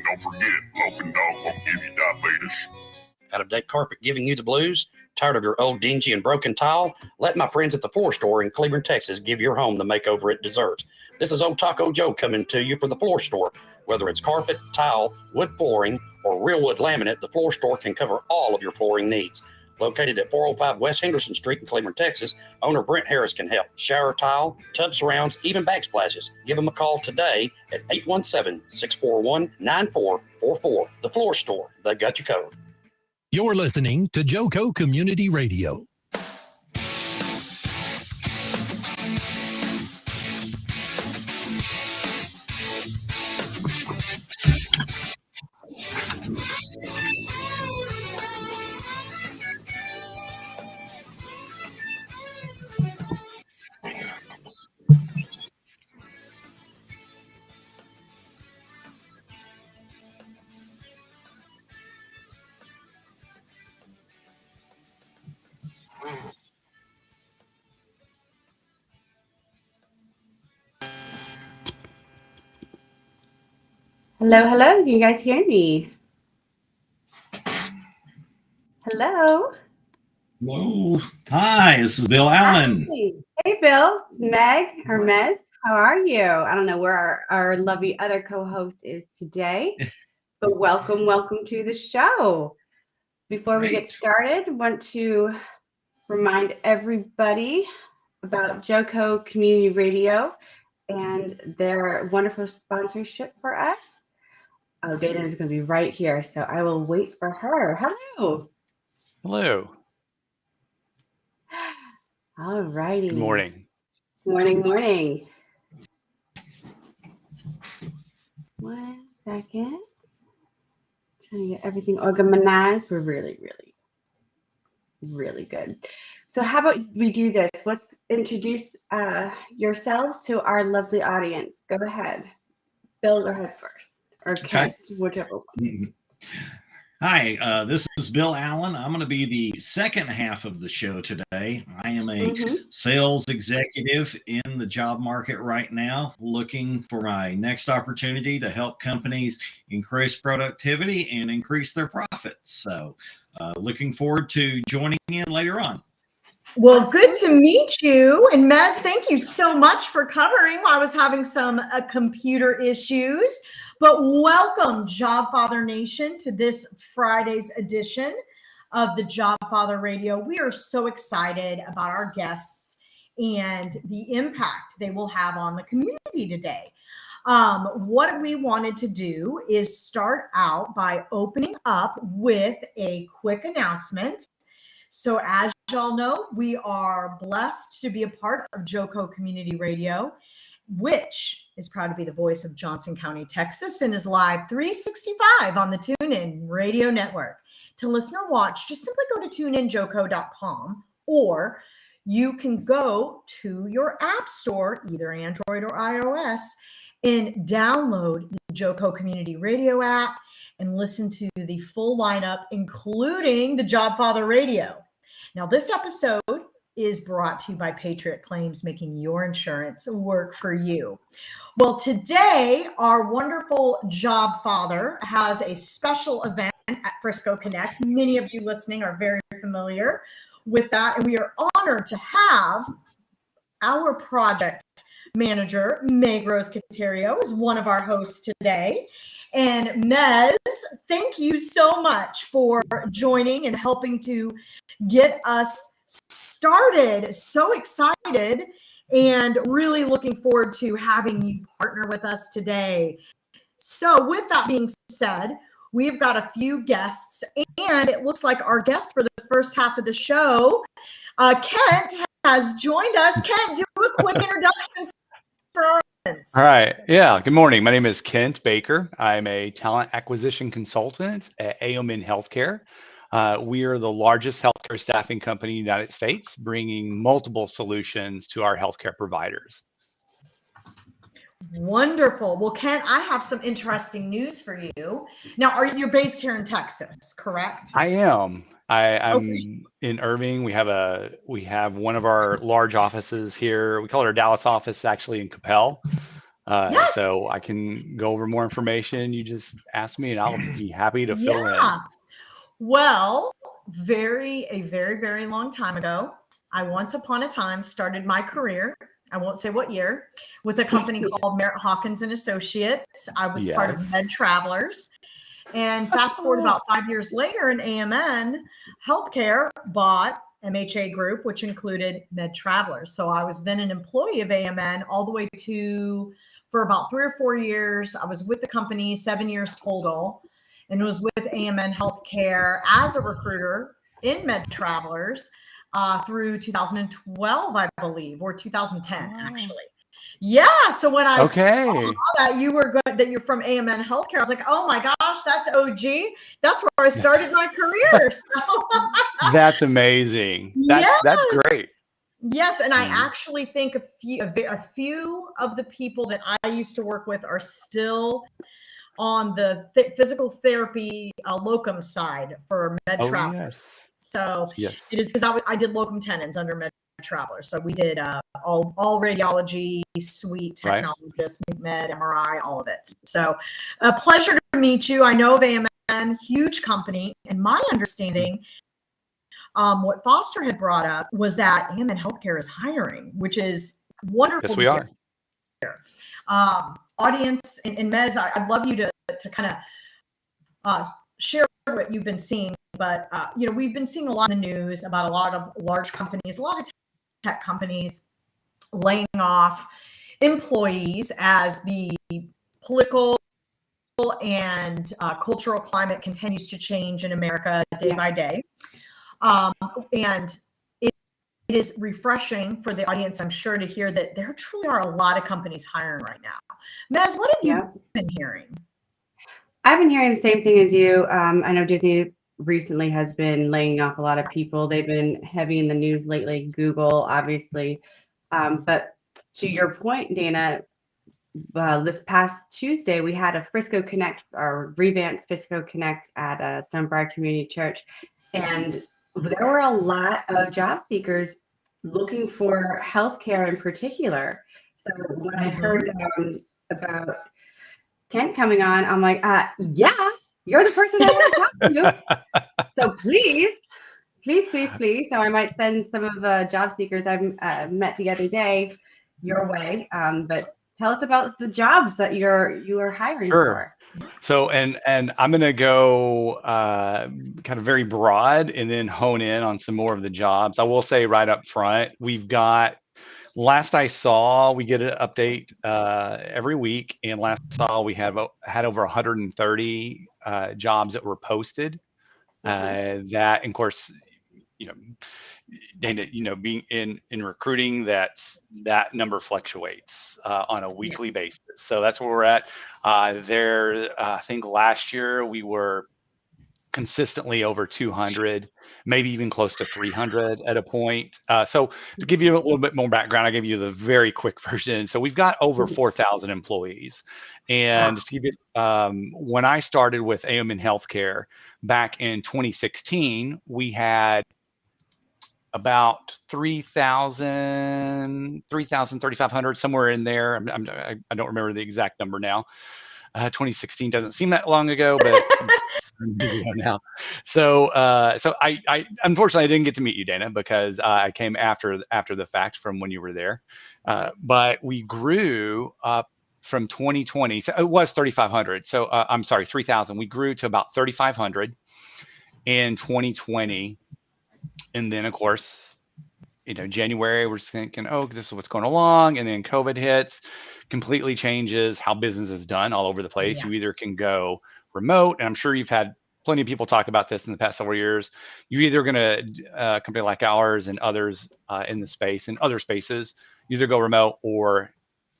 And don't forget, loafing dog won't give you diabetes. Out-of-date carpet giving you the blues? Tired of your old dingy and broken tile? Let my friends at the Floor Store in Cleveland, Texas give your home the makeover it deserves. This is Old Taco Joe coming to you for the Floor Store. Whether it's carpet, tile, wood flooring, or real wood laminate, the Floor Store can cover all of your flooring needs. Located at 405 West Henderson Street in Cleveland, Texas, owner Brent Harris can help. Shower tile, tub surrounds, even backsplashes. Give them a call today at 817-641-9444. The Floor Store, they got you covered. You're listening to Joco Community Radio. Hello, hello. Can you guys hear me? Hello. Hello. Hi, this is Bill Allen. Hi. Hey, Bill. Meg or Mez, how are you? I don't know where our lovely other co-host is today, but welcome to the show. Before we get started, I want to remind everybody about Joco Community Radio and their wonderful sponsorship for us. Oh, Dana is going to be right here, so I will wait for her. Hello. Hello. All righty. Good morning. Morning. 1 second. Trying to get everything organized. We're really good. So how about we do this? Let's introduce yourselves to our lovely audience. Go ahead. Bill, go ahead first. Or Kent, whichever one. Hi, this is Bill Allen. I'm going to be the second half of the show today. I am a sales executive in the job market right now, looking for my next opportunity to help companies increase productivity and increase their profits. So looking forward to joining in later on. Well, good to meet you. And Mez, thank you so much for covering. I was having some computer issues, but welcome Jobfather Nation to this Friday's edition of the Jobfather Radio. We are so excited about our guests and the impact they will have on the community today. What we wanted to do is start out by opening up with a quick announcement. So as y'all know, we are blessed to be a part of Joco Community Radio, which is proud to be the voice of Johnson County, Texas, and is live 365 on the TuneIn Radio Network. To listen or watch, just simply go to tuneinjoco.com, or you can go to your app store, either Android or iOS, and download the Joco Community Radio app and listen to the full lineup, including the Jobfather Radio. Now, this episode is brought to you by Patriot Claims, making your insurance work for you. Well, today, our wonderful Jobfather has a special event at Frisco Connect. Many of you listening are very familiar with that, and we are honored to have our project manager, Meg Rose Caterio, is one of our hosts today. And Mez, thank you so much for joining and helping to get us started. So excited and really looking forward to having you partner with us today. So with that being said, we've got a few guests, and it looks like our guest for the first half of the show, Kent, has joined us. Kent, do a quick introduction for our audience. All right. Yeah. Good morning. My name is Kent Baker. I'm a talent acquisition consultant at Aomin Healthcare. We are the largest healthcare staffing company in the United States, bringing multiple solutions to our healthcare providers. Wonderful. Well, Kent, I have some interesting news for you. Now, you're based here in Texas, correct? I am. I'm in Irving. We have one of our large offices here. We call it our Dallas office, actually in Capel. Yes. So I can go over more information. You just ask me, and I'll be happy to fill in. Yeah. Well, a very, very long time ago, I once upon a time started my career. I won't say what year, with a company called Merritt Hawkins and Associates. I was part of Yes. Med Travelers. And fast forward about 5 years later, in AMN Healthcare bought MHA Group, which included Med Travelers. So I was then an employee of AMN all the way for about 3 or 4 years. I was with the company 7 years total, and was with AMN Healthcare as a recruiter in Med Travelers through 2012, I believe, or 2010, actually. Yeah. So when I saw that that you're from AMN Healthcare, I was like, oh my gosh, that's OG. That's where I started my career. So. That's amazing. That's great. Yes, and I actually think a few of the people that I used to work with are still on the physical therapy locum side for Med Travelers. Yes. So yes. It is because I did locum tenens under Med Travelers. So we did all radiology, suite, technologists, med, MRI, all of it. So a pleasure to meet you. I know of AMN, huge company, and my understanding, what Foster had brought up was that AMN Healthcare is hiring, which is wonderful. Yes, we are. Audience and Mez, I'd love you to kind of share what you've been seeing. But we've been seeing a lot in the news about a lot of large companies, a lot of tech companies laying off employees as the political and cultural climate continues to change in America day by day. And it is refreshing for the audience, I'm sure, to hear that there truly are a lot of companies hiring right now. Mez, what have you been hearing? I've been hearing the same thing as you. I know Disney recently has been laying off a lot of people. They've been heavy in the news lately, Google, obviously. But to your point, Dana, this past Tuesday, we had a Frisco Connect, or revamped Frisco Connect at Stonebriar Community Church. And there were a lot of job seekers looking for healthcare in particular. So when I heard about Kent coming on, I'm like, yeah, you're the person I want to talk to. So please. So I might send some of the job seekers I've met the other day your way. But tell us about the jobs that you are hiring for. So, and I'm going to go kind of very broad and then hone in on some more of the jobs. I will say right up front, we've got, last I saw, we get an update every week, and last I saw we had over 130 jobs that were posted. That, of course, Dana, being in recruiting, that number fluctuates on a weekly basis. So that's where we're at. I think last year we were consistently over 200, maybe even close to 300 at a point. So to give you a little bit more background, I gave you the very quick version. So we've got over 4,000 employees. And just to give you, when I started with AMN Healthcare back in 2016, we had about 3,500, somewhere in there. I don't remember the exact number now. 2016 doesn't seem that long ago, but I'm busy now. So I unfortunately I didn't get to meet you, Dana, because I came after the fact from when you were there. But we grew up from 2020. So it was 3,500. So I'm sorry, 3,000. We grew to about 3,500 in 2020. And then, of course, January, we're just thinking, oh, this is what's going along. And then COVID hits, completely changes how business is done all over the place. Yeah. You either can go remote, and I'm sure you've had plenty of people talk about this in the past several years. You're either going to, a company like ours and others in the space and other spaces, you either go remote or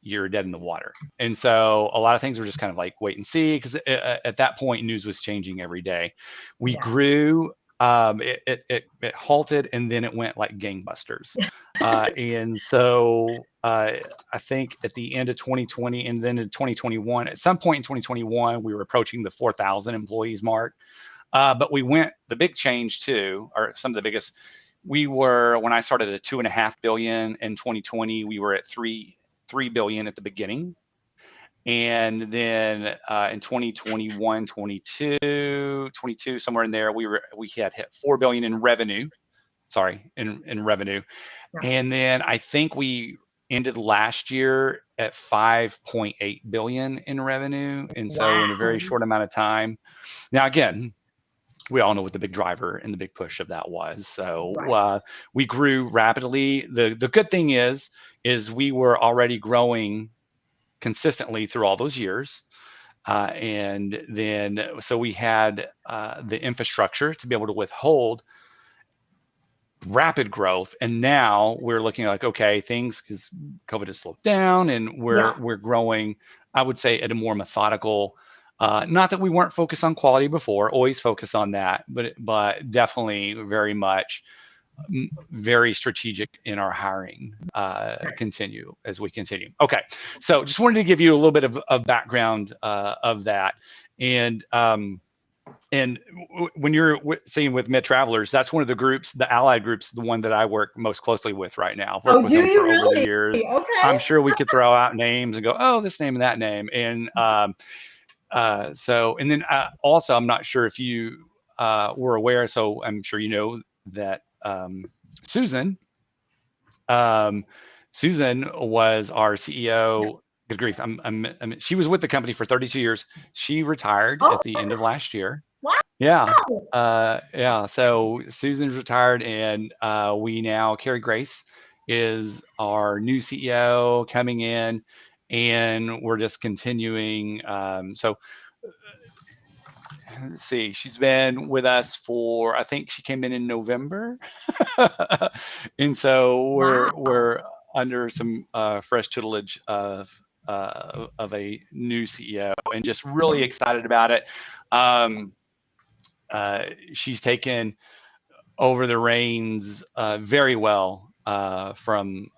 you're dead in the water. And so a lot of things were just kind of like wait and see, because at that point, news was changing every day. We grew. It halted, and then it went like gangbusters. And so I think at the end of 2020 and then in 2021, at some point in 2021, we were approaching the 4,000 employees mark. But we went, the big change too, or some of the biggest, we were, when I started at $2.5 billion in 2020, we were at $3 billion at the beginning. And then in 2021, 22, somewhere in there, we had hit 4 billion in revenue. Sorry, in revenue. Yeah. And then I think we ended last year at 5.8 billion in revenue. And so in a very short amount of time. Now, again, we all know what the big driver and the big push of that was. So we grew rapidly. The good thing is we were already growing consistently through all those years. And then, so we had the infrastructure to be able to withhold rapid growth. And now we're looking like, okay, things, because COVID has slowed down and we're growing, I would say, at a more methodical, not that we weren't focused on quality before, always focus on that, but definitely very much very strategic in our hiring continue as we continue. Okay, so just wanted to give you a little bit of background of that. And when you're saying with Med Travelers, that's one of the groups, the allied groups, the one that I work most closely with right now. I've worked with them for over the years. Okay. I'm sure we could throw out names and go, oh, this name and that name. And so, and then also, I'm not sure if you were aware, so I'm sure you know that Susan was our CEO. Good grief. She was with the company for 32 years. She retired at the end of last year. Wow. Yeah. So Susan's retired, and we now, Carrie Grace is our new CEO coming in, and we're just continuing. So let's see, she's been with us for, I think she came in November. And so we're under some fresh tutelage of a new CEO, and just really excited about it. She's taken over the reins very well from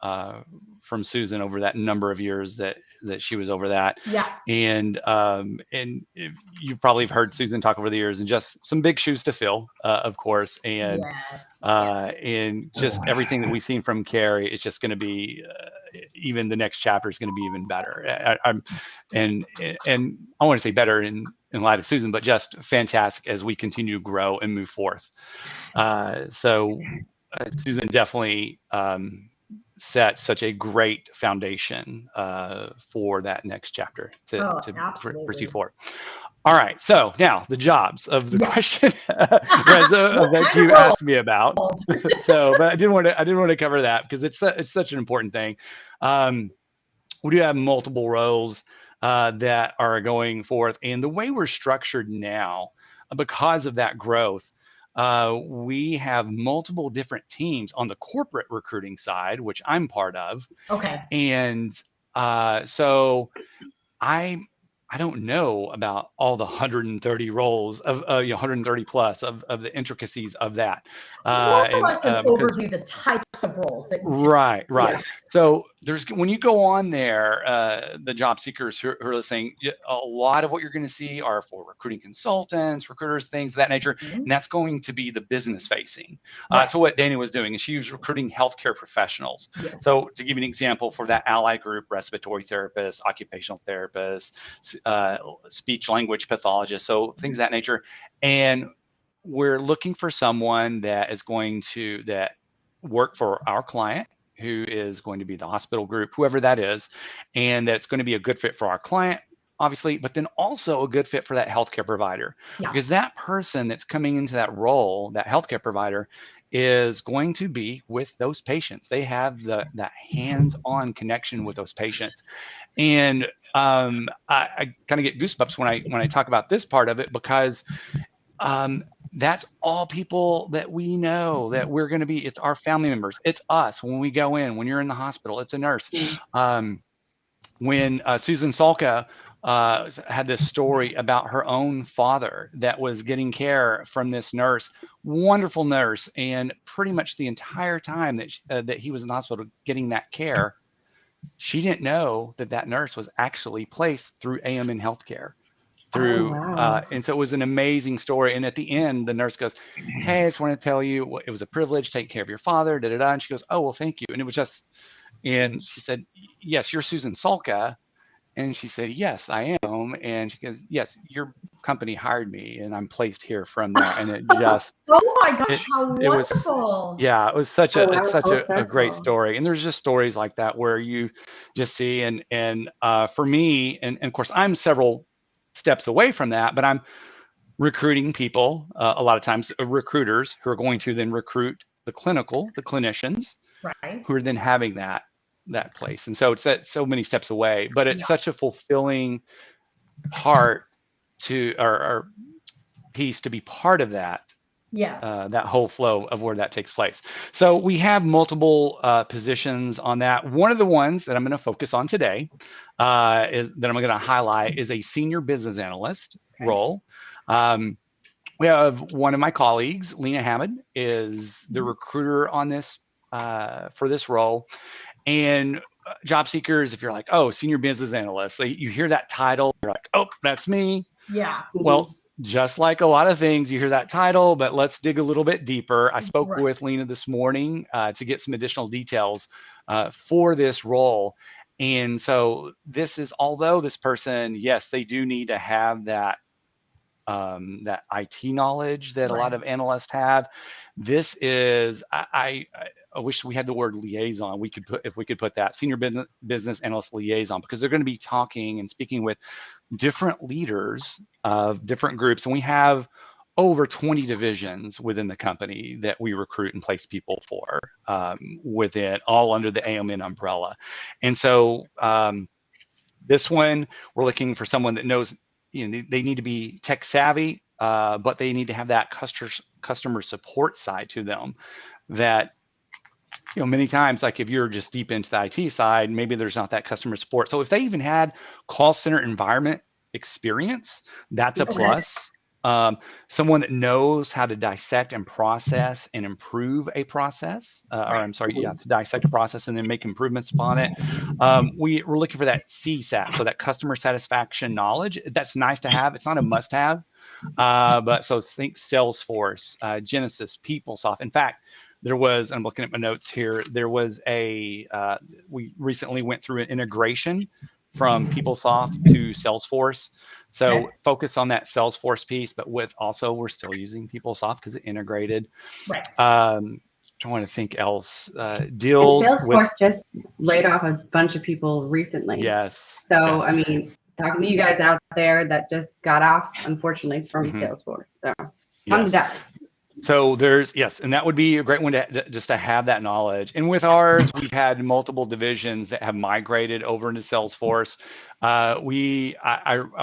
Susan over that number of years that she was over that. Yeah. And you probably have heard Susan talk over the years, and just some big shoes to fill, of course. And and just everything that we've seen from Carrie, it's just going to be even the next chapter is going to be even better. And I want to say better in light of Susan, but just fantastic as we continue to grow and move forth. So Susan definitely set such a great foundation for that next chapter to proceed forward. All right, so now the jobs of the question Reza, that you asked me about. So, but I didn't want to cover that because it's such an important thing. We do have multiple roles that are going forth, and the way we're structured now, because of that growth, we have multiple different teams on the corporate recruiting side, which I'm part of. Okay. And so I don't know about all the 130 roles of 130 plus of the intricacies of that. More or less an overview, the types of roles that you do. Right. Yeah. So when you go on there, the job seekers who are listening, a lot of what you're going to see are for recruiting consultants, recruiters, things of that nature, and that's going to be the business facing. So what Dana was doing is she was recruiting healthcare professionals. Yes. So to give you an example, for that allied group, respiratory therapists, occupational therapists, speech language pathologists, so things of that nature. And we're looking for someone that is going to work for our client, who is going to be the hospital group, whoever that is, and that's going to be a good fit for our client, obviously, but then also a good fit for that healthcare provider. Because that person that's coming into that role, that healthcare provider, is going to be with those patients. They have that hands-on connection with those patients. And I kind of get goosebumps when I talk about this part of it, because that's all people that we know that we're going to be. It's our family members. It's us when we go in. When you're in the hospital, it's a nurse. When Susan Salka had this story about her own father that was getting care from this nurse, wonderful nurse, and pretty much the entire time that he was in the hospital getting that care, she didn't know that nurse was actually placed through AMN Healthcare. And so it was an amazing story. And at the end, the nurse goes, "Hey, I just want to tell you, it was a privilege taking care of your father, And she goes, "Oh, well, thank you." And it was just, and she said, "Yes, you're Susan Salka." And she said, yes, I am. And she goes, yes, your company hired me and I'm placed here from there. And it just, Oh my gosh, how it was, wonderful. yeah, it was such Oh, a, wow, it's such full a great circle. story. And there's just stories like that where you just see, and for me, and of course I'm several steps away from that, but I'm recruiting people, a lot of times recruiters who are going to then recruit the clinicians Right. who are then having that place. And so it's that so many steps away, but it's Yeah. such a fulfilling part to or piece to be part of that. Yes. That whole flow of where that takes place. So we have multiple positions on that. One of the ones that I'm going to focus on today is that I'm going to highlight is a senior business analyst role. We have one of my colleagues, Lena Hammond, is the recruiter on this for this role. And job seekers, if you're like, oh, senior business analyst, you hear that title, you're like, oh, that's me. Yeah. Well, just like a lot of things, you hear that title, but let's dig a little bit deeper. I spoke with Lena this morning to get some additional details for this role. And so this is, although this person, yes, they do need to have that that IT knowledge that a lot of analysts have. This is, I wish we had the word liaison. We could put, if we could put that senior business analyst liaison, because they're going to be talking and speaking with different leaders of different groups. And we have over 20 divisions within the company that we recruit and place people for within, all under the AOMN umbrella. And so this one, we're looking for someone that knows, you know, they need to be tech savvy, but they need to have that customer support side to them that, you know, many times, like if you're just deep into the IT side, maybe there's not that customer support. So if they even had call center environment experience, that's a plus. Someone that knows how to dissect and process and improve a process, or I'm sorry, yeah, to dissect a process and then make improvements upon it. We're looking for that CSAT, so that customer satisfaction knowledge. That's nice to have. It's not a must-have, but so think Salesforce, Genesys, PeopleSoft. In fact, there was, I'm looking at my notes here, there was a, we recently went through an integration from PeopleSoft to Salesforce. So focus on that Salesforce piece, but with also, we're still using PeopleSoft because it integrated. Trying to think else. Deals and Salesforce with, just laid off a bunch of people recently. Yes. So, yes. I mean, talking to you guys out there that just got off, unfortunately, from Salesforce. So, come to Dallas. So there's, yes, and that would be a great one to just to have that knowledge. And with ours, we've had multiple divisions that have migrated over into Salesforce. I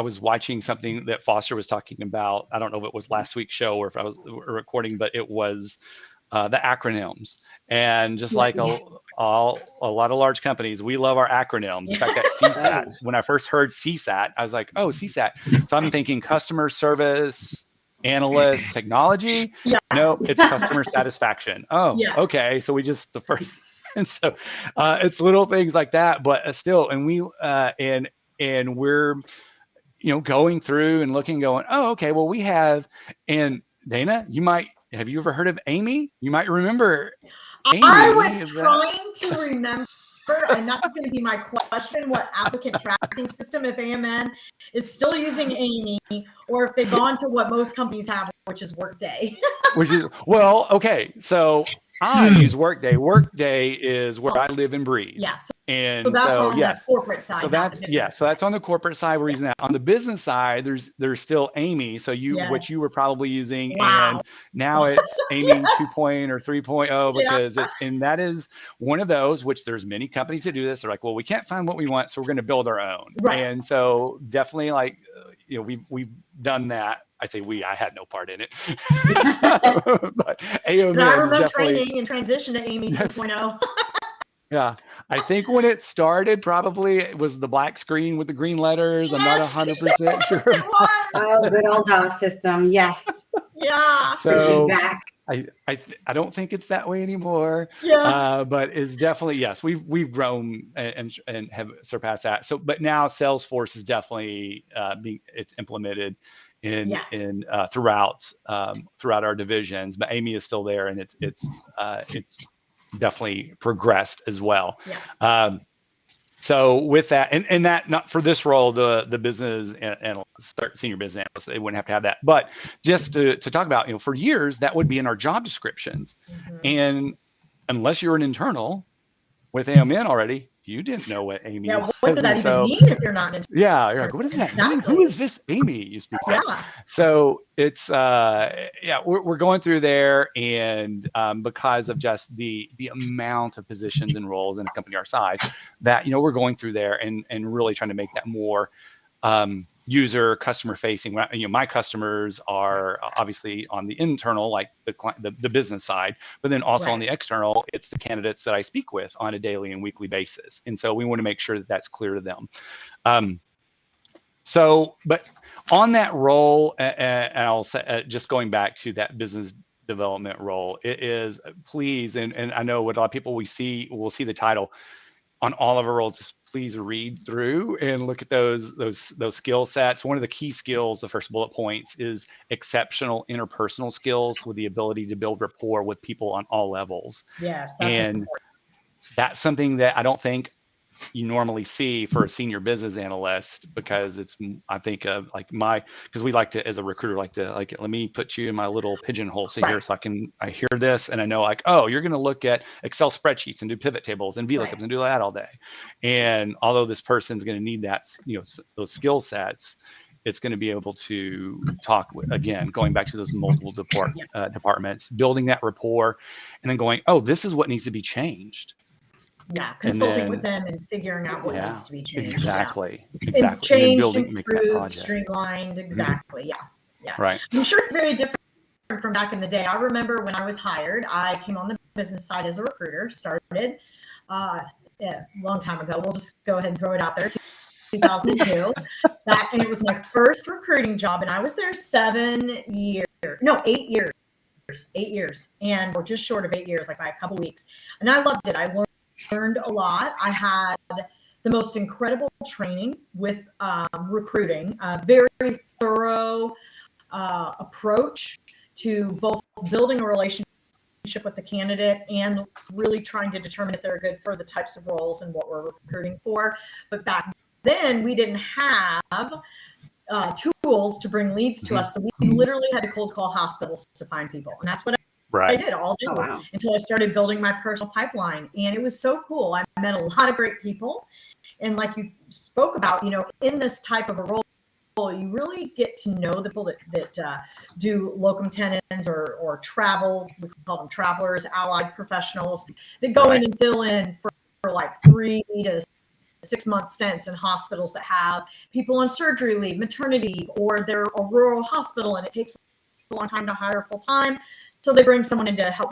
was watching something that Foster was talking about. I don't know if it was last week's show or if I was recording, but it was the acronyms. And just like a lot of large companies, we love our acronyms. In fact, that CSAT, when I first heard CSAT, I was like, oh, CSAT. So I'm thinking customer service, analyst, technology. No, it's customer satisfaction. Oh, okay. So we just, the first, and so it's little things like that, but still, and we, and we're, you know, going through and looking, going, oh, okay, well, we have, and Dana, have you ever heard of Amy? You might remember Amy. I was trying to remember, and that was going to be my question, what applicant tracking system, if AMN is still using Amy, or if they've gone to what most companies have, which is Workday. Which is, well, okay, so I use Workday. Workday is where I live and breathe. Yes. And so that's on yes. the corporate side. So that's, so that's on the corporate side. We're using that. On the business side, there's still Amy. So which you were probably using, and now it's Amy 2.0 or 3.0 because it's, and that is one of those, which there's many companies that do this. They're like, well, we can't find what we want, so we're going to build our own. And so definitely, like, you know, we've done that. I say I had no part in it. But AOMN, I remember training and transition to Amy 2.0. Yeah, I think when it started, probably it was the black screen with the green letters. I'm not 100% sure. Oh, good old DOS system. Yes. Yeah. So I don't think it's that way anymore. Yeah. But it's definitely, yes, we've grown and have surpassed that. So, but now Salesforce is definitely it's implemented in throughout our divisions. But Amy is still there, and it's definitely progressed as well. So with that, and that, not for this role, the business analyst, senior business analyst, they wouldn't have to have that. But just to talk about, for years, that would be in our job descriptions. And unless you're an internal with AOMN already, you didn't know what Amy was. What does that even mean if you're not an internal? Yeah, you're like, what does that mean? Who is this Amy you speak with? Yeah. So it's we're going through there, and because of just the amount of positions and roles in a company our size, that we're going through there and really trying to make that more user customer facing. My customers are obviously on the internal, like the business side, but then also on the external, it's the candidates that I speak with on a daily and weekly basis. And so we want to make sure that that's clear to them. But on that role, and I'll say, just going back to that business development role, it is, please, and I know what a lot of people will see the title on all of our roles, just please read through and look at those skill sets. One of the key skills, the first bullet points, is exceptional interpersonal skills with the ability to build rapport with people on all levels. Yes, that's important. That's something that I don't think you normally see for a senior business analyst, because it's, I think of because we like to, as a recruiter, let me put you in my little pigeonhole here so I hear this and I know oh, you're going to look at Excel spreadsheets and do pivot tables and VLOOKUPs and do that all day. And although this person's going to need that, those skill sets, it's going to be able to talk again, going back to those multiple departments, building that rapport, and then going, oh, this is what needs to be changed. Yeah, consulting with them and figuring out what needs to be changed. Exactly. And changed, improved, streamlined. Exactly. Yeah. Right. I'm sure it's very different from back in the day. I remember when I was hired, I came on the business side as a recruiter, started a long time ago. We'll just go ahead and throw it out there. 2002. And it was my first recruiting job, and I was there 8 years. 8 years, and we're just short of 8 years, like by a couple weeks. And I loved it. I learned a lot. I had the most incredible training with recruiting, a very thorough approach to both building a relationship with the candidate and really trying to determine if they're good for the types of roles and what we're recruiting for. But back then we didn't have tools to bring leads to us. So we literally had to cold call hospitals to find people. And that's what I did all day until I started building my personal pipeline. And it was so cool. I met a lot of great people. And like you spoke about, in this type of a role, you really get to know the people that do locum tenens or travel. We call them travelers, allied professionals that go in and fill in for like 3 to 6 month stints in hospitals that have people on surgery leave, maternity, or they're a rural hospital and it takes a long time to hire full time. So they bring someone in to help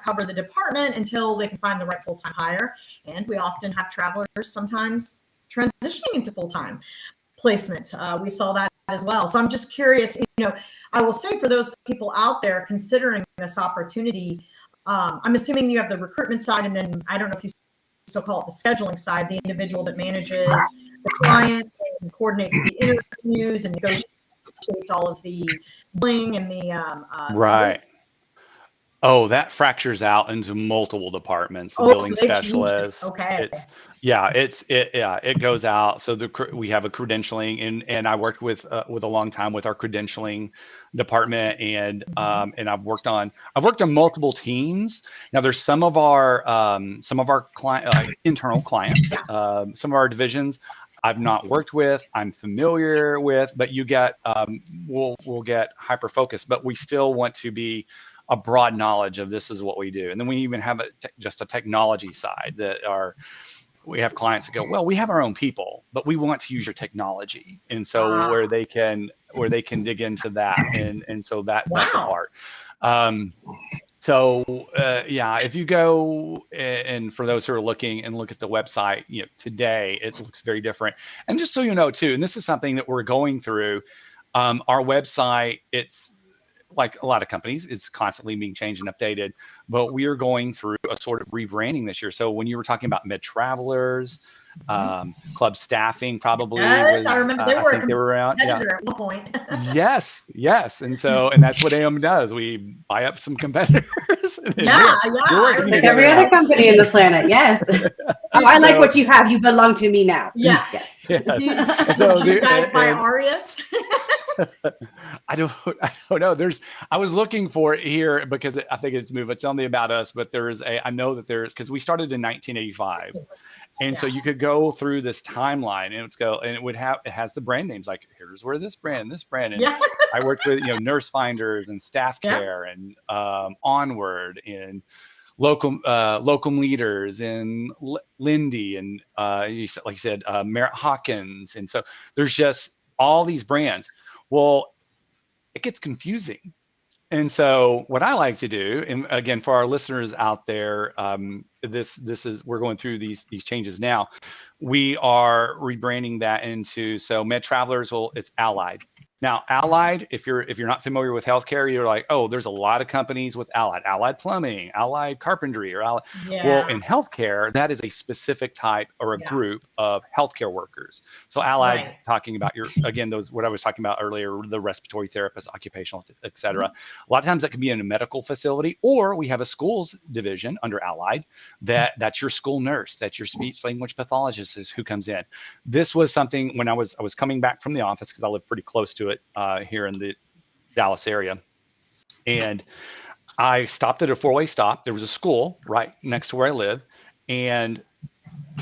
cover the department until they can find the right full-time hire. And we often have travelers sometimes transitioning into full-time placement. We saw that as well. So I'm just curious, I will say for those people out there considering this opportunity, I'm assuming you have the recruitment side, and then I don't know if you still call it the scheduling side, the individual that manages the client and coordinates the interviews and negotiates all of the billing and the Oh, that fractures out into multiple departments. The billing specialist. Okay. It goes out. So we have a credentialing, and I worked with a long time with our credentialing department, and I've worked on multiple teams. Now there's some of our internal clients, some of our divisions I've not worked with, I'm familiar with, but you get we'll get hyper focused, but we still want to be a broad knowledge of this is what we do. And then we even have just a technology side we have clients that go, well, we have our own people, but we want to use your technology. And so where they can dig into that. And so that's a part. If you go, and for those who are looking and look at the website, today, it looks very different. And just so you know too, and this is something that we're going through, our website, it's like a lot of companies, it's constantly being changed and updated, but we are going through a sort of rebranding this year. So when you were talking about med travelers, Club Staffing probably Yes, was, I remember I think they were around. Yeah. at one point. Yes. And that's what AM does. We buy up some competitors. Yeah. You're working Like every other company in the planet. Yes. Oh, I like what you have. You belong to me now. Yeah. Yes. Did you guys buy Arias? I don't know. I was looking for it here because I think it's moved. It's only about us, but I know that because we started in 1985. And so you could go through this timeline and it has the brand names, like here's where this brand. And I worked with, Nurse Finders and Staff Care and Onward and Locum Leaders and Lindy and like you said, Merritt Hawkins. And so there's just all these brands. Well, it gets confusing. And so what I like to do, and again, for our listeners out there, we're going through these changes now. We are rebranding that into, so Med Travelers, it's Allied. Now, Allied, if you're not familiar with healthcare, you're like, oh, there's a lot of companies with Allied Plumbing, Allied Carpentry, or Allied. Yeah. Well, in healthcare, that is a specific type or a group of healthcare workers. So Allied, talking about what I was talking about earlier, the respiratory therapists, occupational, et cetera. A lot of times that can be in a medical facility, or we have a schools division under Allied that's your school nurse, that's your speech language pathologist is who comes in. This was something when I was coming back from the office, because I live pretty close to it here in the Dallas area. And I stopped at a four-way stop. There was a school right next to where I live. And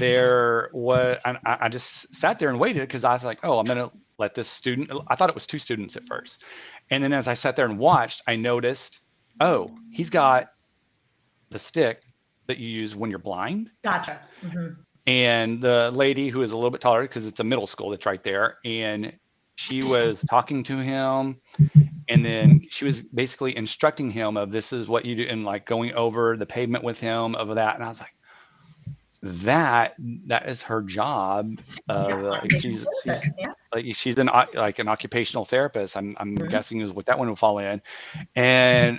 I just sat there and waited because I was like, oh, I'm going to let this student, I thought it was 2 students at first. And then as I sat there and watched, I noticed, oh, he's got the stick that you use when you're blind. Gotcha. Mm-hmm. And the lady who is a little bit taller, because it's a middle school that's right there, and she was talking to him, and then she was basically instructing him of this is what you do, and like going over the pavement with him of that. And I was like, that is her job. She's an occupational therapist. I'm guessing is what that one will fall in. And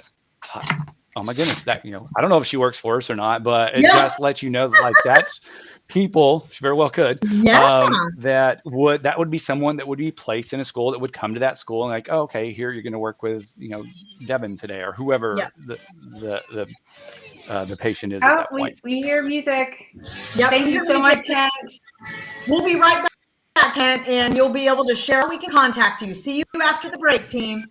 oh my goodness, that I don't know if she works for us or not, but it just lets you know that, like, that's people, she very well could. That would be someone that would be placed in a school that would come to that school and like, oh, okay, here you're going to work with Devin today or whoever the patient is. At that point. We hear music. Thank you so much, Kent. We'll be right back, Kent, and you'll be able to share. We can contact you. See you after the break, team.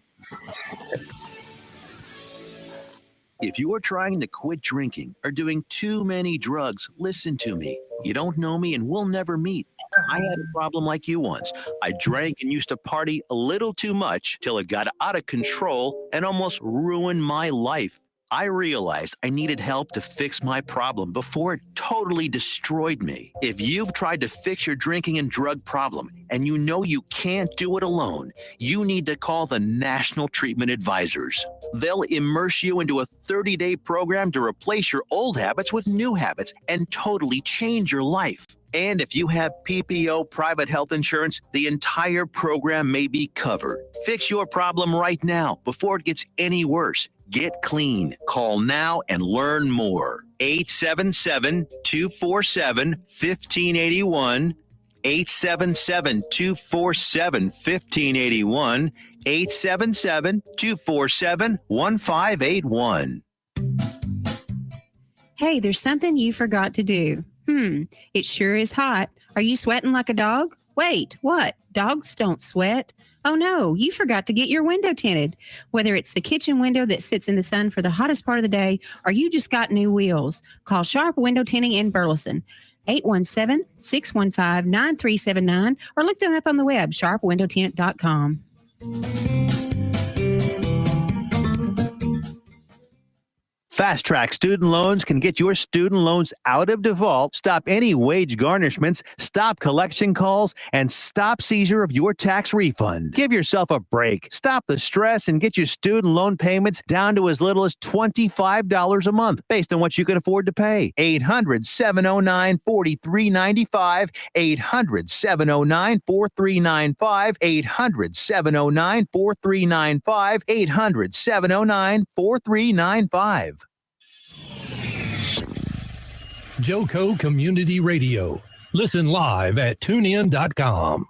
If you are trying to quit drinking or doing too many drugs, listen to me. You don't know me and we'll never meet. I had a problem like you once. I drank and used to party a little too much till it got out of control and almost ruined my life. I realized I needed help to fix my problem before it totally destroyed me. If you've tried to fix your drinking and drug problem and you know you can't do it alone, you need to call the National Treatment Advisors. They'll immerse you into a 30-day program to replace your old habits with new habits and totally change your life. And if you have PPO private health insurance, the entire program may be covered. Fix your problem right now before it gets any worse. Get clean. Call now and learn more. 877-247-1581. 877-247-1581. 877-247-1581. Hey, there's something you forgot to do. It sure is hot. Are you sweating like a dog? Wait, what? Dogs don't sweat. Oh no, you forgot to get your window tinted. Whether it's the kitchen window that sits in the sun for the hottest part of the day, or you just got new wheels, call Sharp Window Tinting in Burleson. 817-615-9379, or look them up on the web, sharpwindowtint.com. Fast Track Student Loans can get your student loans out of default, stop any wage garnishments, stop collection calls, and stop seizure of your tax refund. Give yourself a break. Stop the stress and get your student loan payments down to as little as $25 a month based on what you can afford to pay. 800-709-4395. 800-709-4395. 800-709-4395. 800-709-4395. Joco Community Radio, Listen live at tunein.com.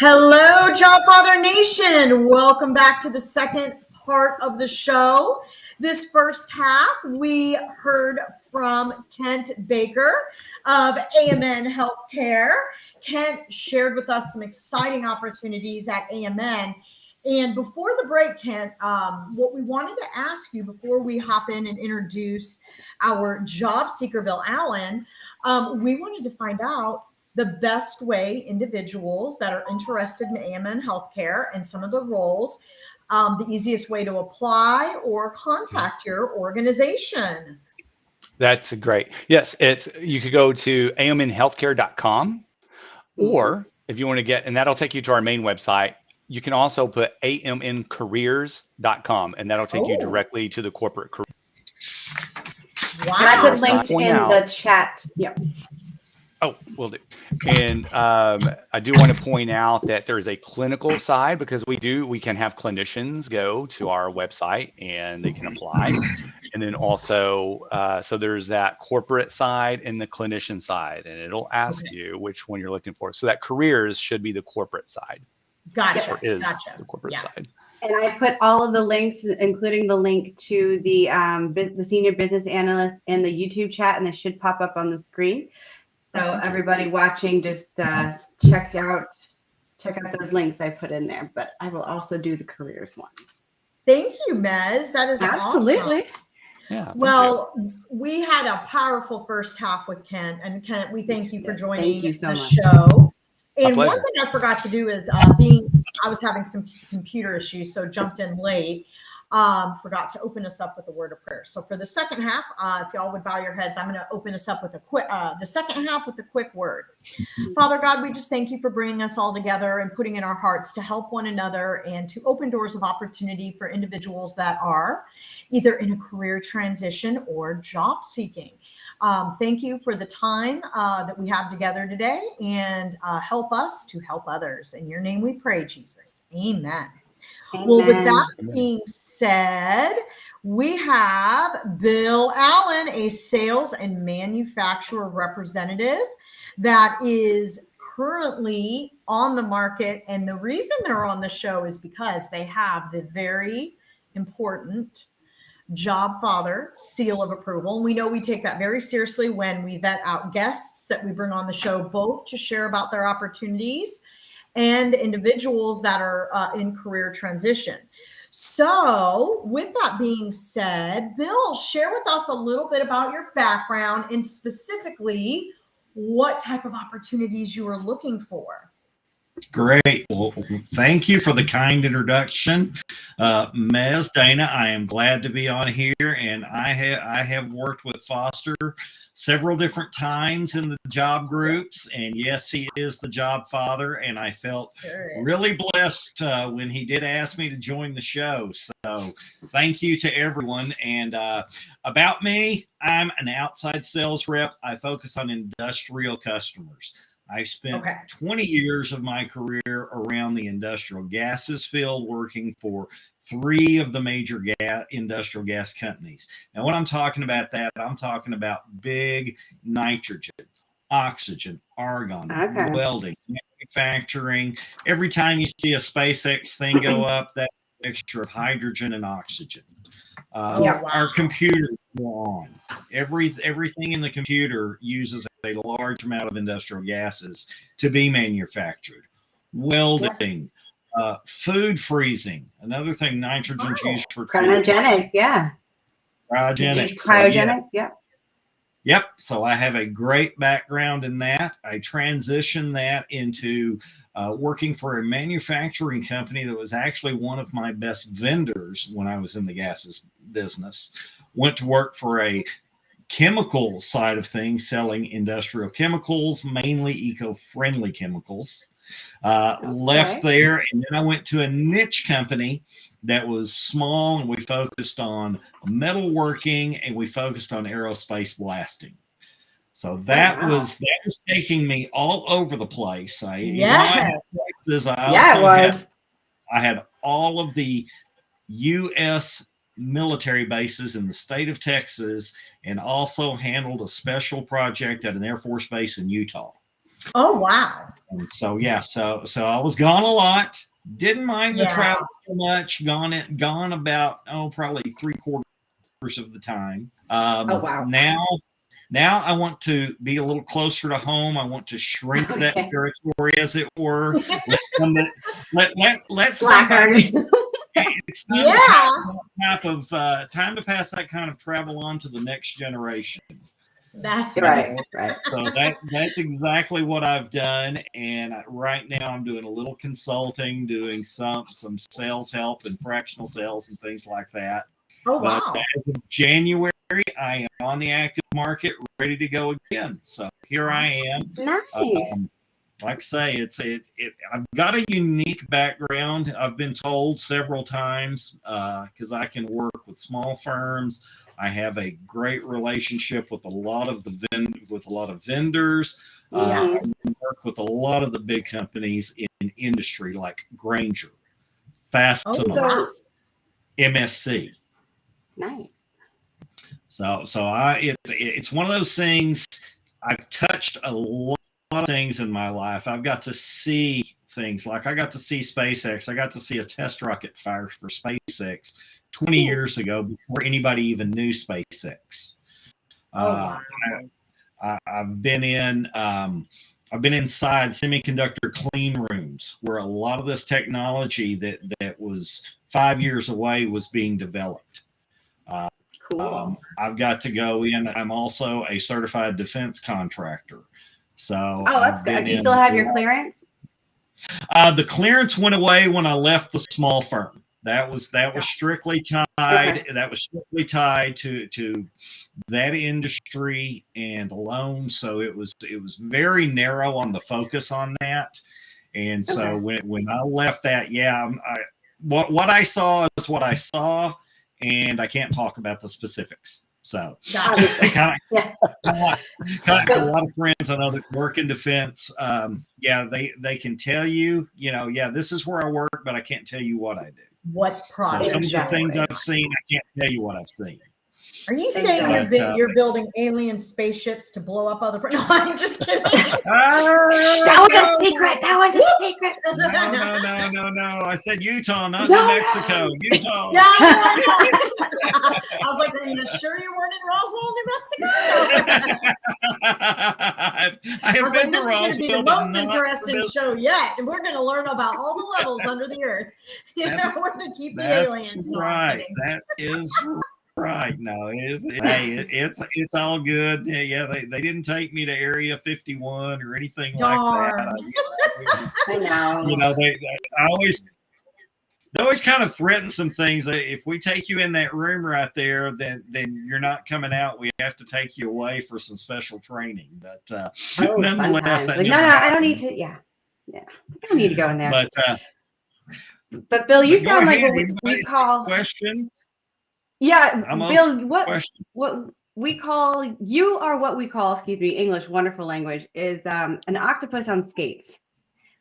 Hello, Jobfather Nation. Welcome back to the second part of the show. This first half, we heard from Kent Baker of AMN Healthcare. Kent shared with us some exciting opportunities at AMN. And before the break, Kent, what we wanted to ask you before we hop in and introduce our job seeker, Bill Allen, we wanted to find out the best way individuals that are interested in AMN Healthcare and some of the roles, the easiest way to apply or contact your organization. That's great. Yes, you could go to amnhealthcare.com, or if you want to get, and that'll take you to our main website. You can also put amncareers.com, and that'll take you directly to the corporate career. Wow. And I put links in the chat. Yep. Oh, will do. And I do want to point out that there is a clinical side, because we can have clinicians go to our website and they can apply. And then also, so there's that corporate side and the clinician side, and it'll ask you which one you're looking for. So that careers should be the corporate side. Gotcha. Or is gotcha. the corporate side. And I put all of the links, including the link to the senior business analyst in the YouTube chat, and it should pop up on the screen. So everybody watching, just check out those links I put in there. But I will also do the careers one. Thank you, Mez. That is absolutely awesome. Yeah. Well, we had a powerful first half with Kent, and Kent, we thank you for joining the show. And one thing I forgot to do is I was having some computer issues, so jumped in late. Forgot to open us up with a word of prayer. So for the second half, if y'all would bow your heads, I'm going to open us up with the second half with a quick word. Father God, we just thank you for bringing us all together and putting in our hearts to help one another and to open doors of opportunity for individuals that are either in a career transition or job seeking. Thank you for the time that we have together today, and help us to help others. In your name we pray, Jesus. Amen. Well, with that being said, we have Bill Allen, a sales and manufacturer representative that is currently on the market. And the reason they're on the show is because they have the very important Jobfather seal of approval. And we know we take that very seriously when we vet out guests that we bring on the show, both to share about their opportunities and individuals that are in career transition. So with that being said, Bill, share with us a little bit about your background and specifically what type of opportunities you are looking for. Great. Well, thank you for the kind introduction. Mez, Dana, I am glad to be on here, and I have worked with Foster several different times in the job groups, and yes, he is the job father, and I felt really blessed when he did ask me to join the show. So thank you to everyone. And about me, I'm an outside sales rep. I focus on industrial customers. I spent 20 years of my career around the industrial gases field, working for 3 of the major industrial gas companies. Now, when I'm talking about that, I'm talking about big nitrogen, oxygen, argon, welding, manufacturing. Every time you see a SpaceX thing go up, that's a mixture of hydrogen and oxygen. Our computers go on. Everything in the computer uses a large amount of industrial gases to be manufactured. Welding, food freezing, another thing nitrogen's used for cryogenic, cryogenic. Yep. So I have a great background in that. I transitioned that into working for a manufacturing company that was actually one of my best vendors when I was in the gases business. Went to work for a chemical side of things, selling industrial chemicals, mainly eco-friendly chemicals. Left there, and then I went to a niche company that was small, and we focused on metalworking, and we focused on aerospace blasting. So that wow. was taking me all over the place. Yes. I had all of the U.S. military bases in the state of Texas, and also handled a special project at an Air Force base in Utah. Oh, wow. And so so I was gone a lot. Didn't mind the travel so much. Gone about probably 3/4 of the time. Oh, wow. Now I want to be a little closer to home. I want to shrink that territory, as it were. Let somebody. It's time to pass that kind of travel on to the next generation. That's right. So that's exactly what I've done. And right now I'm doing a little consulting, doing some sales help and fractional sales and things like that. Oh, wow. But as of January, I am on the active market, ready to go again. So here I am. Nice. Like I say, I've got a unique background. I've been told several times, because I can work with small firms. I have a great relationship with a lot of vendors. I work with a lot of the big companies in industry, like Granger, Fastenal, MSC. Nice. So it's one of those things. I've touched a lot of things in my life. I've got to see things like I got to see SpaceX. I got to see a test rocket fire for SpaceX 20 years ago, before anybody even knew SpaceX. I've been inside semiconductor clean rooms where a lot of this technology that was 5 years away was being developed. Cool. I've got to go in. I'm also a certified defense contractor. So that's good. Do you still have your clearance? The clearance went away when I left the small firm. That was strictly tied. Okay. That was strictly tied to that industry and alone. So it was very narrow on the focus on that. And so when I left that, what I saw is what I saw, and I can't talk about the specifics. So kind of a lot of friends I know that work in defense. They can tell you, this is where I work, but I can't tell you what I do. What project? So some of the things I've seen, I can't tell you what I've seen. Are you saying you're building alien spaceships to blow up other? No, I'm just kidding. That was a secret. That was a secret. No. I said Utah, not New Mexico. Utah. Yeah, I was like, are you sure you weren't in Roswell, New Mexico? I have been to This Roswell. is going to be the most interesting show yet, and we're going to learn about all the levels under the earth. We're going to keep the aliens. That's right. That is right. No, it's all good. Yeah, they didn't take me to Area 51 or anything like that. I know. They always kind of threaten some things. If we take you in that room right there, then you're not coming out. We have to take you away for some special training. But nonetheless, I don't need to. Yeah. I don't need to go in there. But Bill, you sound like what we call questions. Yeah, Bill, what we call you are what we call, English, wonderful language, is an octopus on skates,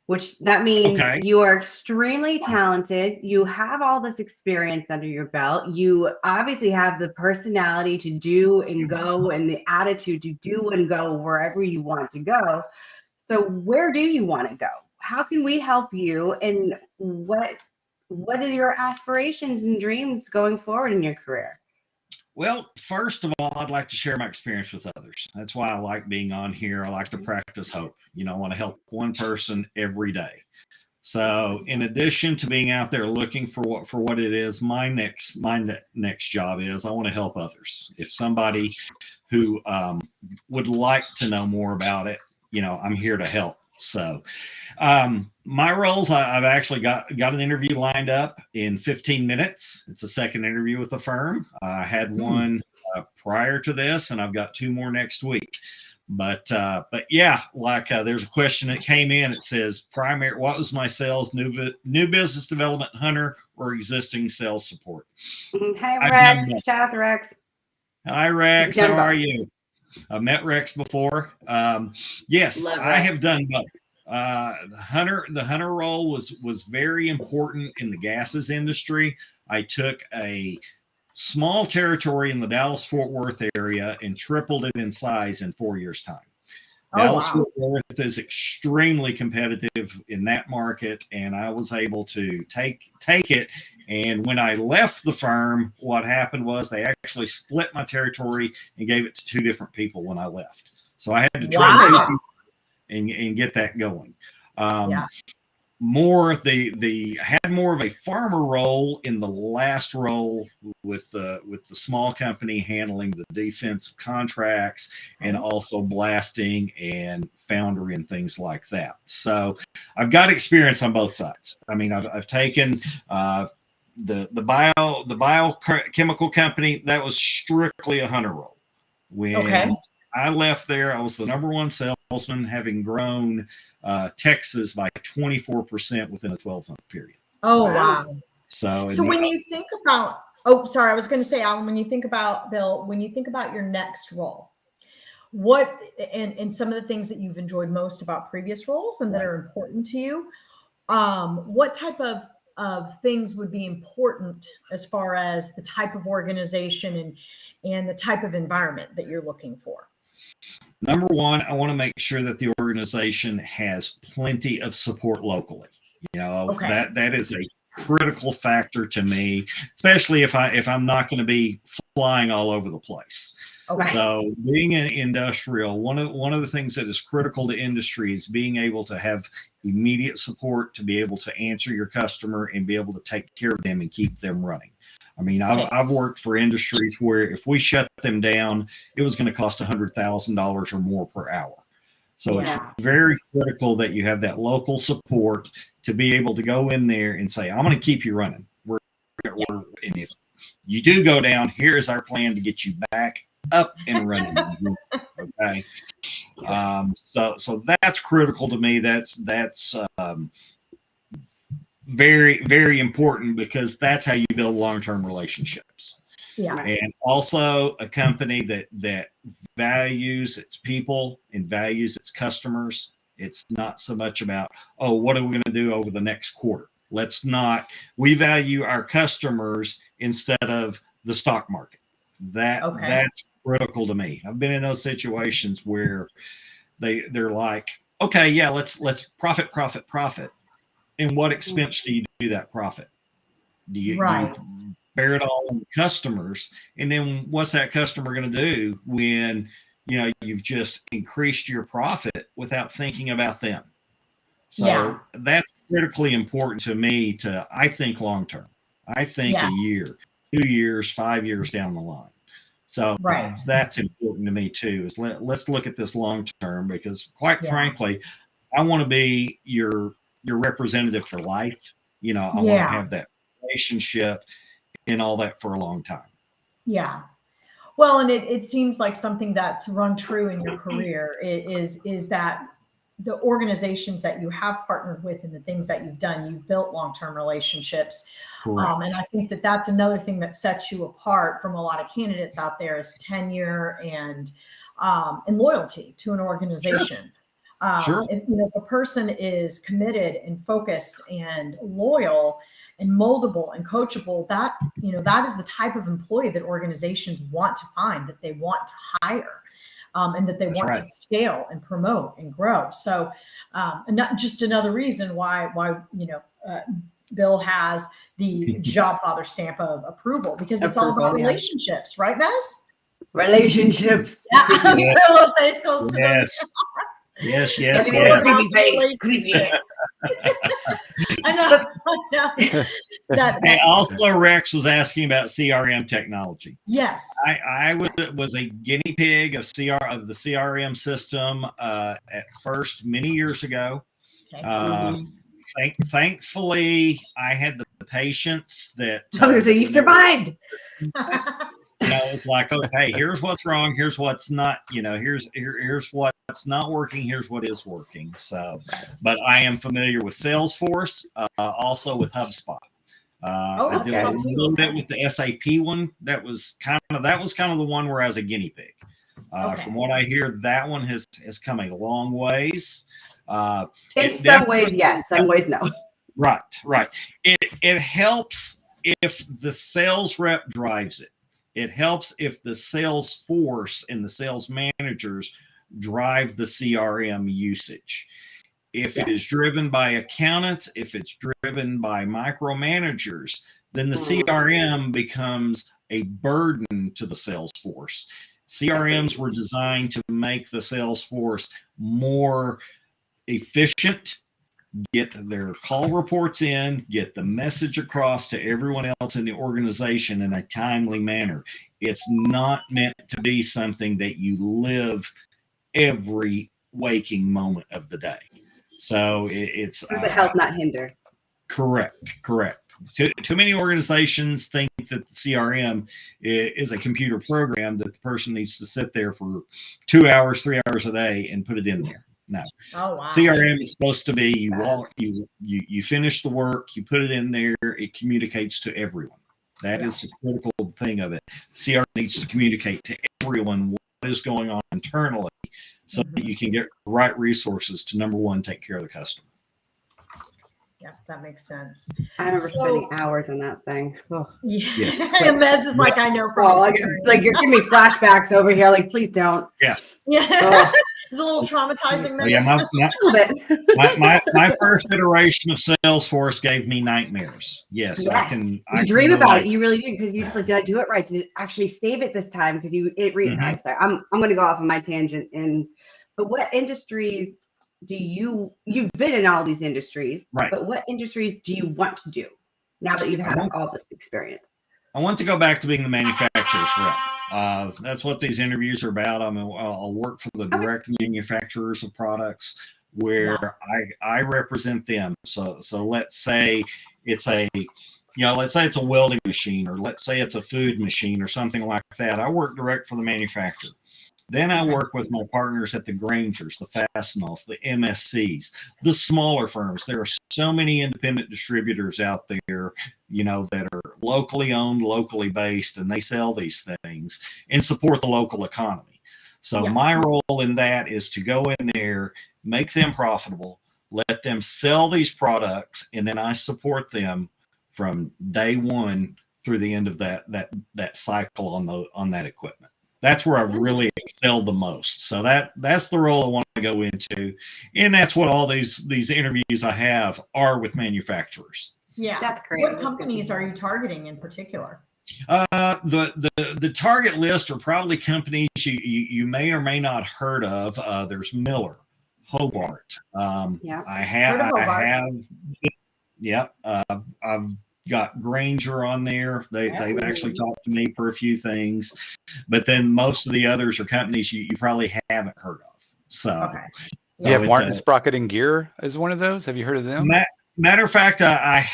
which that means you are extremely talented. You have all this experience under your belt. You obviously have the personality to do and go, and the attitude to do and go wherever you want to go. So where do you want to go? How can we help you? And what are your aspirations and dreams going forward in your career? Well, first of all, I'd like to share my experience with others. That's why I like being on here. I like to practice hope. I want to help one person every day. So in addition to being out there looking for what it is, my next job is I want to help others. If somebody who would like to know more about it, I'm here to help. So my roles, I've actually got an interview lined up in 15 minutes. It's a second interview with the firm. I had one prior to this, and I've got 2 more next week. But yeah, there's a question that came in. It says, what was my sales, new business development, hunter, or existing sales support? Hi, Rex. Shout out to Rex. Hi, Rex. How are you? I've met Rex before. Yes, Love I Rex. have done both. The hunter role was very important in the gases industry. I took a small territory in the Dallas-Fort Worth area and tripled it in size in 4 years' time. Oh, Dallas-Fort wow. Worth is extremely competitive in that market, and I was able to take it. And when I left the firm, what happened was they actually split my territory and gave it to 2 different people when I left. So I had to train Wow. 2 people and get that going. Yeah. Had more of a farmer role in the last role with the small company handling the defensive contracts and also blasting and foundry and things like that. So I've got experience on both sides. I mean, I've taken the biochemical company that was strictly a hunter role. When I left there, I was the #1 salesman, having grown Texas by 24% within a 12-month period. Oh, wow. So when you think about, oh, sorry, I was going to say, Alan, when you think about, Bill, when you think about your next role, what, and some of the things that you've enjoyed most about previous roles and that are important to you, what type of things would be important as far as the type of organization and the type of environment that you're looking for? #1, I want to make sure that the organization has plenty of support locally. You know, that is a critical factor to me, especially if I'm not going to be flying all over the place. So being an industrial, one of the things that is critical to industry is being able to have immediate support to be able to answer your customer and be able to take care of them and keep them running. I mean, I've worked for industries where if we shut them down, it was going to cost $100,000 or more per hour. So it's very critical that you have that local support to be able to go in there and say, I'm going to keep you running. And if you do go down, here is our plan to get you back up and running. Okay. So that's critical to me. That's very, very important, because that's how you build long-term relationships. And also a company that values its people and values its customers. It's not so much about, oh, what are we going to do over the next quarter? We value our customers instead of the stock market. That's critical to me. I've been in those situations where they're like, okay, yeah, let's profit. And what expense do you do that profit? Do you bear it all on the customers? And then what's that customer going to do when you've just increased your profit without thinking about them? So that's critically important to me. I think long term. I think a year, 2 years, 5 years down the line. So that's important to me too. Is let's look at this long term, because quite frankly, I want to be your representative for life. I want to have that relationship and all that for a long time. Yeah. Well, and it seems like something that's run true in your career is that the organizations that you have partnered with and the things that you've done, you've built long-term relationships. And I think that that's another thing that sets you apart from a lot of candidates out there, is tenure and loyalty to an organization. If a person is committed and focused and loyal and moldable and coachable, that is the type of employee that organizations want to find, that they want to hire, and that they want to scale and promote and grow. So, and not just another reason why Bill has the Jobfather stamp of approval, because it's all about relationships, right, Mez? Relationships. Yes. I know. And also, Rex was asking about CRM technology. Yes. I was a guinea pig of the CRM system at first many years ago. Thankfully, I had the patience that you survived. It's like, okay, here's what's wrong, here's what's not, here's what's not working, here's what is working. So, but I am familiar with Salesforce, also with HubSpot. I did a little bit with the SAP one. That was kind of the one where I was a guinea pig. From what I hear, that one has come a long ways. In some ways, yes. Some ways, no. Right. It helps if the sales rep drives it. It helps if the sales force and the sales managers drive the CRM usage. If it is driven by accountants, if it's driven by micromanagers, then the CRM becomes a burden to the sales force. CRMs were designed to make the sales force more efficient, get their call reports in, get the message across to everyone else in the organization in a timely manner. It's not meant to be something that you live every waking moment of the day. So it's to help, not hinder. Correct. Too many organizations think that the CRM is a computer program that the person needs to sit there for 2 hours, 3 hours a day and put it in there. No. Oh, wow. CRM is supposed to be you finish the work, you put it in there, it communicates to everyone. That is the critical thing of it. CRM needs to communicate to everyone what is going on internally so that you can get the right resources to, number one, take care of the customer. Yeah, that makes sense. I remember spending hours on that thing. Oh. Yes. And Mez is like, I know from experience. Like you're giving me flashbacks over here. Like, please don't. Yeah. Oh. It's a little traumatizing. My first iteration of Salesforce gave me nightmares. Yes. You dream about it. You really do, because you're like, did I do it right? Did it actually save it this time? Because I'm going to go off on my tangent. But what industries you've been in all these industries, right? But what industries do you want to do now that you've had all this experience? I want to go back to being the manufacturer's rep. That's what these interviews are about. I'll work for the direct manufacturers of products where I represent them. So let's say it's a welding machine, or let's say it's a food machine or something like that. I work direct for the manufacturer. Then I work with my partners at the Grangers, the Fastenals, the MSCs, the smaller firms. There are so many independent distributors out there, that are locally owned, locally based, and they sell these things and support the local economy. So my role in that is to go in there, make them profitable, let them sell these products, and then I support them from day one through the end of that cycle on that equipment. That's where I've really excelled the most. So that's the role I want to go into. And that's what all these interviews I have are with manufacturers. Yeah. That's great. What companies are you targeting in particular? The target list are probably companies you may or may not heard of. There's Miller, Hobart. I've got Granger on there. They've actually talked to me for a few things, but then most of the others are companies you probably haven't heard of. So, Martin Sprocket and Gear is one of those. Have you heard of them? Matter of fact, I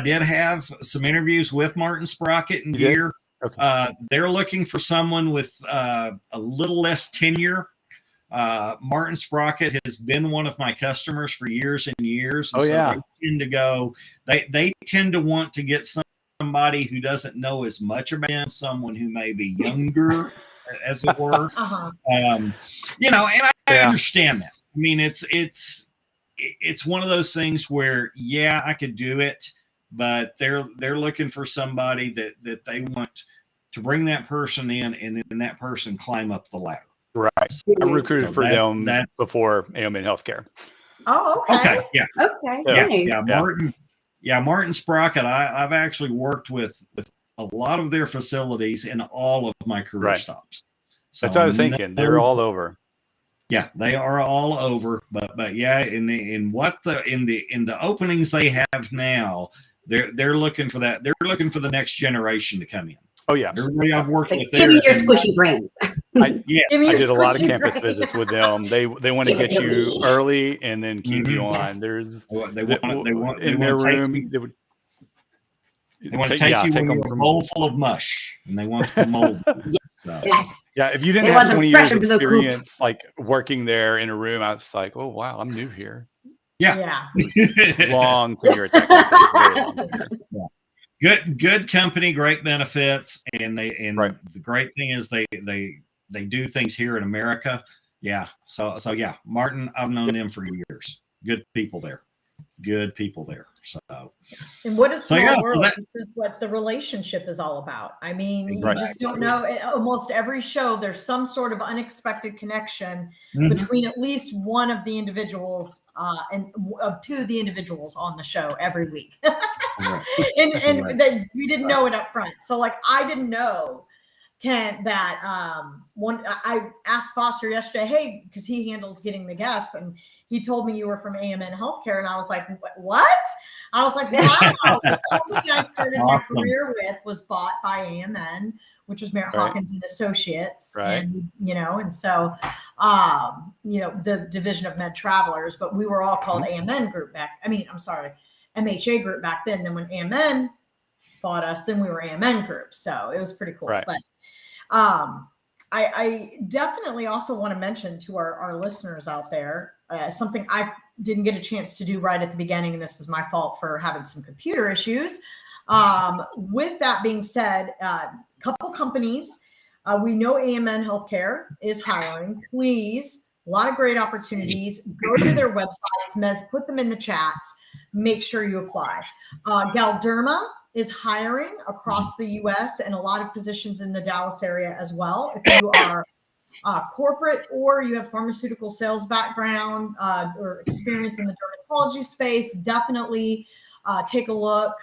did have some interviews with Martin Sprocket and Gear. Okay. They're looking for someone with a little less tenure. Martin Sprocket has been one of my customers for years and years. And they tend to want to get somebody who doesn't know as much about them, someone who may be younger, as it were. And I understand that. I mean, it's one of those things where, I could do it, but they're looking for somebody that they want to bring that person in, and then that person climb up the ladder. Right. I recruited for them before AOMN Healthcare. Oh, okay. Martin Sprocket. I've actually worked with a lot of their facilities in all of my career stops. So that's what I was thinking. They're all over. Yeah, they are all over. But in the openings they have now, they're looking for that. They're looking for the next generation to come in. Oh yeah, everybody I've worked with there. Give me your squishy brains. I did a lot of campus visits with them. They want to get you early and then keep you on. They want in their room. They want to take you when you're a bowl full of mush, and they want to mold. So. Yeah, if you didn't have 20 years of experience like working there in a room, I was like, oh wow, I'm new here. Yeah. Long tenure. Good company, great benefits, and the great thing is they they do things here in America. Yeah. So yeah, Martin, I've known them for years. Good people there. Good people there. So, and what a small yeah, world. This is what the relationship is all about. I mean, you just don't know. Almost every show, there's some sort of unexpected connection between at least one of the individuals and of two of the individuals on the show every week. and that we didn't know it up front. So like, I didn't know that one. I asked Foster yesterday, hey, because he handles getting the guests, and he told me you were from AMN Healthcare, and I was like, what? I was like, wow. The company I started my career with was bought by AMN, which was Merritt Hawkins and Associates, and and so the division of Med Travelers, but we were all called AMN Group back. MHA Group back then. Then when AMN bought us, then we were AMN Group. So it was pretty cool. But I definitely also want to mention to our listeners out there something I didn't get a chance to do right at the beginning, and this is my fault for having some computer issues. With that being said, a couple companies, we know AMN Healthcare is hiring. Please, a lot of great opportunities. Go to their websites. Mez, put them in the chats. Make sure you apply. Galderma is hiring across the U.S. and a lot of positions in the Dallas area as well. If you are corporate or you have pharmaceutical sales background or experience in the dermatology space, definitely take a look.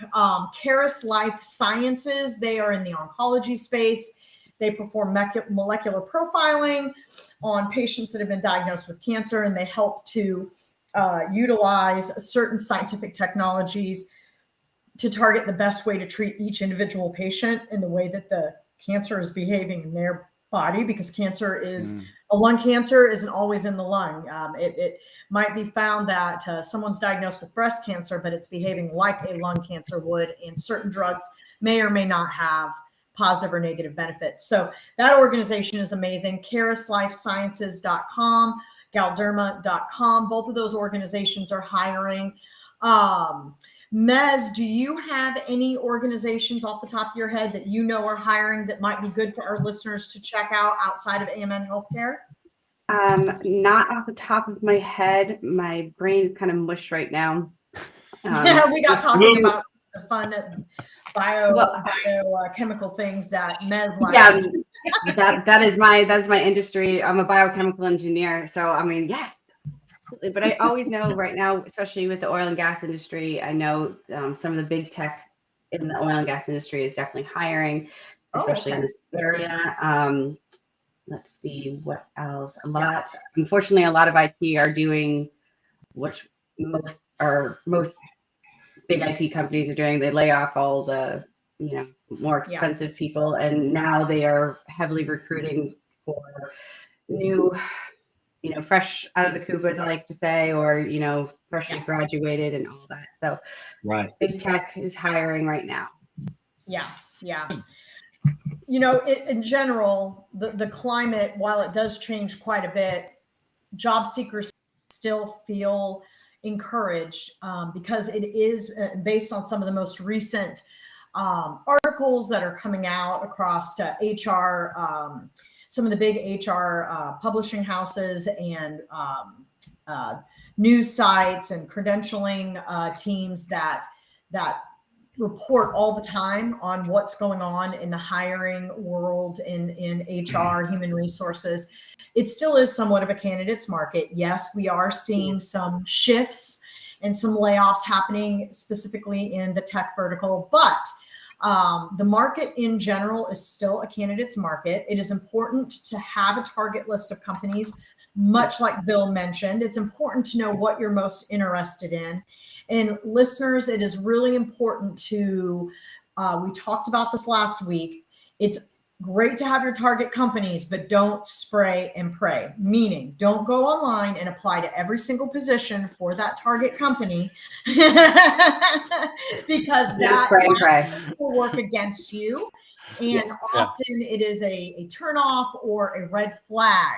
Caris Life Sciences, they are in the oncology space. They perform molecular profiling on patients that have been diagnosed with cancer, and they help to utilize certain scientific technologies to target the best way to treat each individual patient in the way that the cancer is behaving in their body, because cancer is a lung cancer isn't always in the lung. It might be found that someone's diagnosed with breast cancer, but it's behaving like a lung cancer would, and certain drugs may or may not have positive or negative benefits. So that organization is amazing. CarisLifeSciences.com, Galderma.com. Both of those organizations are hiring. Mez, do you have any organizations off the top of your head that you know are hiring that might be good for our listeners to check out outside of AMN Healthcare? Not off the top of my head. My brain is kind of mush right now. Yeah, we got talking about the fun biochemical things that Mez likes. Yeah, that is my industry. I'm a biochemical engineer, so I mean, yes. But I always know right now, especially with the oil and gas industry, I know some of the big tech in the oil and gas industry is definitely hiring, especially in this area. Let's see what else. Unfortunately, a lot of IT are doing what most big IT companies are doing. They lay off all the more expensive people, and now they are heavily recruiting for new. Fresh out of the coop, as I like to say, or, freshly graduated and all that. So big tech is hiring right now. Yeah. In general, the climate, while it does change quite a bit, job seekers still feel encouraged because it is based on some of the most recent articles that are coming out across HR, some of the big HR publishing houses and news sites and credentialing teams that report all the time on what's going on in the hiring world in HR, human resources. It still is somewhat of a candidates market. Yes, we are seeing some shifts and some layoffs happening specifically in the tech vertical, but the market in general is still a candidates market. It is important to have a target list of companies, much like Bill mentioned. It's important to know what you're most interested in. And listeners, it is really important to, we talked about this last week. It's great to have your target companies, but don't spray and pray, meaning don't go online and apply to every single position for that target company because that will work against you. And often it is a turnoff or a red flag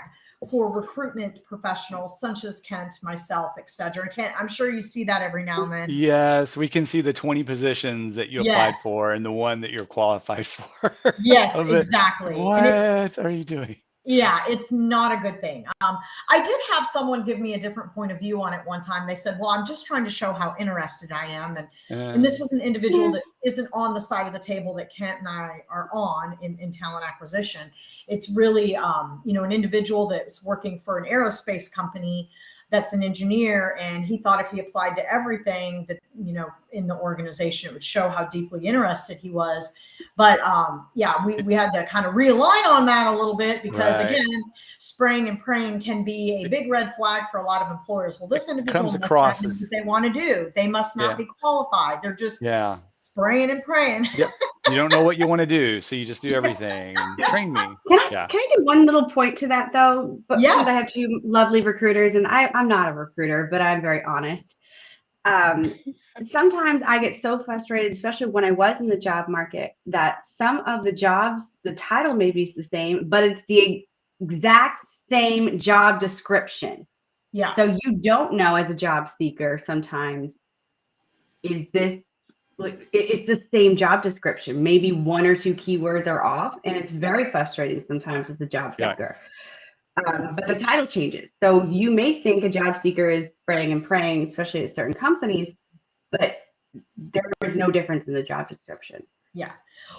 for recruitment professionals such as Kent, myself, etc. Kent, I'm sure you see that every now and then. Yes, we can see the 20 positions that you applied for and the one that you're qualified for. Yes, exactly. What are you doing? Yeah, it's not a good thing. I did have someone give me a different point of view on it one time. They said, well, I'm just trying to show how interested I am. And this was an individual that isn't on the side of the table that Kent and I are on in talent acquisition. It's really, an individual that's working for an aerospace company that's an engineer, and he thought if he applied to everything that, in the organization, it would show how deeply interested he was. But we had to kind of realign on that a little bit because again, spraying and praying can be a big red flag for a lot of employers. Well, this individual must not know what they want to do. They must not be qualified. They're just spraying and praying. Yep. You don't know what you want to do, so you just do everything. And train me. Can I do one little point to that though? But because I have two lovely recruiters, and I'm not a recruiter, but I'm very honest. Sometimes I get so frustrated, especially when I was in the job market, that some of the jobs, the title may be the same, but it's the exact same job description. Yeah. So you don't know as a job seeker sometimes, is this like it's the same job description? Maybe one or two keywords are off, and it's very frustrating sometimes as a job seeker. But the title changes. So you may think a job seeker is praying and praying, especially at certain companies, but there is no difference in the job description. Yeah.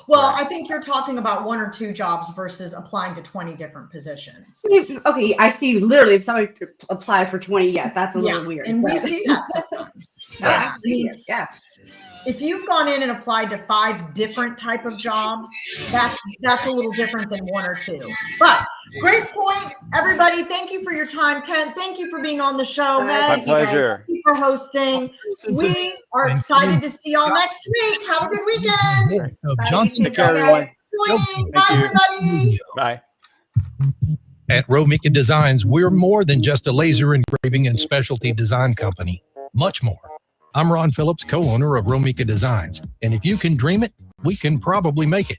Well, I think you're talking about one or two jobs versus applying to 20 different positions. Okay, I see. Literally, if somebody applies for 20, that's a little weird. And we see that sometimes. Yeah. If you've gone in and applied to 5 different type of jobs, that's a little different than one or two. But great point, everybody. Thank you for your time, Kent. Thank you for being on the show, My pleasure. Thank you for hosting. We are excited to see y'all next week. Have a good weekend. Johnson. Take care, everyone. Bye, everybody. Bye. At Romika Designs, we're more than just a laser engraving and specialty design company. Much more. I'm Ron Phillips, co-owner of Romika Designs, and if you can dream it, we can probably make it.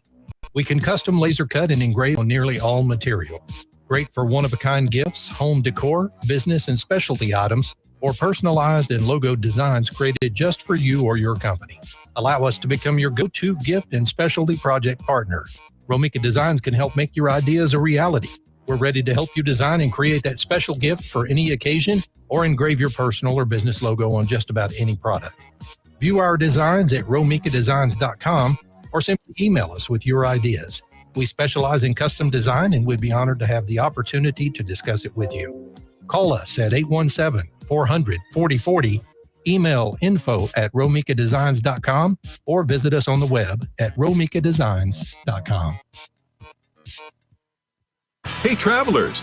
We can custom laser cut and engrave on nearly all material. Great for one-of-a-kind gifts, home decor, business and specialty items, or personalized and logoed designs created just for you or your company. Allow us to become your go-to gift and specialty project partner. Romika Designs can help make your ideas a reality. We're ready to help you design and create that special gift for any occasion or engrave your personal or business logo on just about any product. View our designs at romikadesigns.com or simply email us with your ideas. We specialize in custom design and we'd be honored to have the opportunity to discuss it with you. Call us at 817-400-4040, email info@romikadesigns.com, or visit us on the web at romikadesigns.com. Hey travelers,